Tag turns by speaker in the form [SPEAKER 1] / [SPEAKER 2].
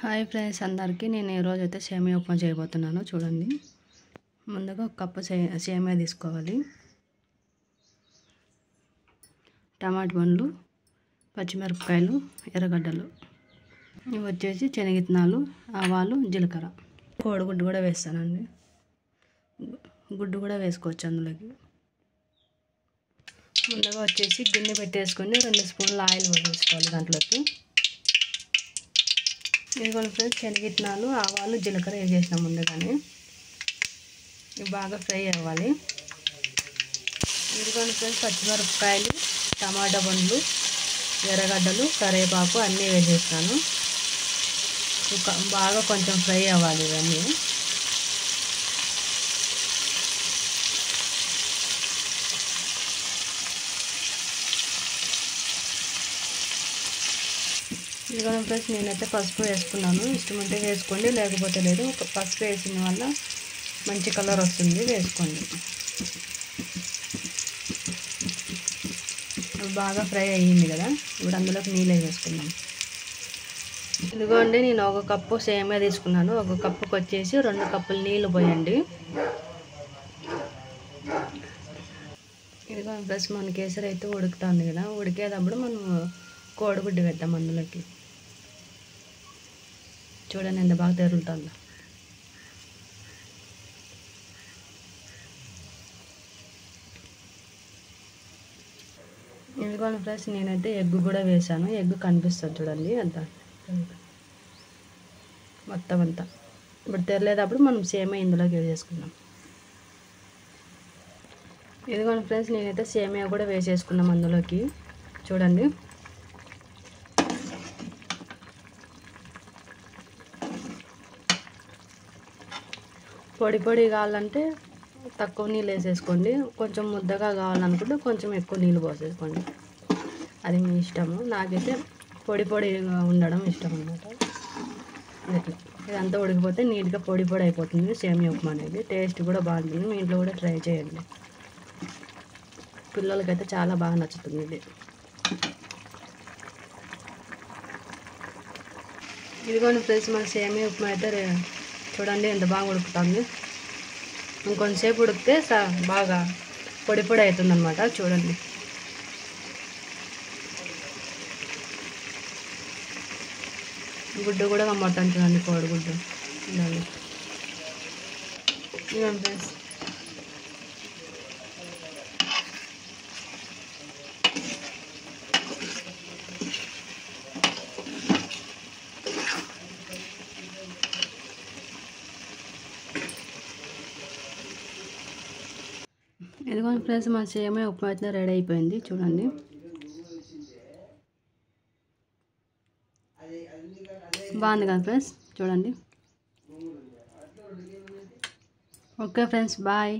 [SPEAKER 1] Hi friends అందరికీ నేను ఈరోజు అయితే సేమియా ఉప్మా చేయబోతున్నాను. చూడండి, ముందుగా ఒక కప్పు సేమియా తీసుకోవాలి. టమాటా పండ్లు, పచ్చిమిరపకాయలు, ఎర్రగడ్డలు, ఇవి వచ్చేసి శనగిత్తనాలు, ఆవాలు, జీలకర్ర, కోడిగుడ్డు కూడా వేస్తానండి. గుడ్డు కూడా వేసుకోవచ్చు అందులోకి. ముందుగా వచ్చేసి గిన్నె పెట్టేసుకొని 2 స్పూన్ల ఆయిల్ వేసుకోవాలి దాంట్లోకి. ఇదిగోండి ఫ్రెండ్స్, శనగిత్తనాలు, ఆవాలు, జీలకర్ర వేసేసినాం ముందుగానే. ఇవి బాగా ఫ్రై అవ్వాలి. ఇదిగోండి ఫ్రెండ్స్, పచ్చిమిరపకాయలు, టమాటా పండ్లు, ఎర్రగడ్డలు, కరివేపాకు అన్నీ వేసేస్తాను. బాగా కొంచెం ఫ్రై అవ్వాలి ఇవన్నీ. ఇదిగోండి ఫ్రెండ్స్, నేనైతే పసుపు వేసుకున్నాను. ఇష్టమంటే వేసుకోండి, లేకపోతే లేదు. పసుపు వేసిన వల్ల మంచి కలర్ వస్తుంది, వేసుకోండి. బాగా ఫ్రై అయ్యింది కదా, ఇప్పుడు అందులోకి నీళ్ళు వేసుకుందాం. ఇదిగోండి, నేను 1 కప్పు సేమియా తీసుకున్నాను. 1 కప్పుకి వచ్చేసి 2 కప్పులు నీళ్ళు పోయండి. ఇదిగోండి ఫ్రెండ్స్, మన కేసరి అయితే ఉడుకుతుంది కదా, ఉడికేటప్పుడు మనం కోడిగుడ్డు వేద్దాం అందులోకి. చూడండి ఎంత బాగా తెరులుతుందో. ఇదిగోండి ఫ్రెండ్స్, నేనైతే ఎగ్ కూడా వేసాను. ఎగ్ కనిపిస్తుంది చూడండి, అంత మొత్తం అంతా. ఇప్పుడు తెరలేటప్పుడు మనం సేమియా ఇందులోకి వేసేసుకున్నాం. ఇదిగోండి ఫ్రెండ్స్, నేనైతే సేమియా కూడా వేసేసుకున్నాం అందులోకి. చూడండి, పొడి పొడి కావాలంటే తక్కువ నీళ్ళు వేసేసుకోండి. కొంచెం ముద్దగా కావాలనుకుంటే కొంచెం ఎక్కువ నీళ్ళు పోసేసుకోండి. అది మీ ఇష్టము. నాకైతే పొడి పొడిగా ఉండడం ఇష్టం అన్నమాట. ఇదంతా ఉడికిపోతే నీట్గా పొడి పొడి అయిపోతుంది సేమియా ఉప్మా అనేది. టేస్ట్ కూడా బాగుంటుంది. మీ ఇంట్లో కూడా ట్రై చేయండి. పిల్లలకైతే చాలా బాగా నచ్చుతుంది ఇది. ఇదిగోండి ఫ్రెండ్స్, మన సేమియా ఉప్మా అయితే చూడండి ఎంత బాగా ఉడుకుతుంది. ఇంకొంచెంసేపు ఉడికితే బాగా పొడి పొడి అవుతుంది అన్నమాట. చూడండి, గుడ్డు కూడా కమ్మటం చూడండి, కోడిగుడ్డు. ఇదిగోండి ఫ్రెండ్స్, ఇదిగోండి ఫ్రెండ్స్, మన సేమియా ఉప్మా అయితే రెడీ అయిపోయింది. చూడండి, బాగుంది కదా ఫ్రెండ్స్. చూడండి. Okay friends, bye.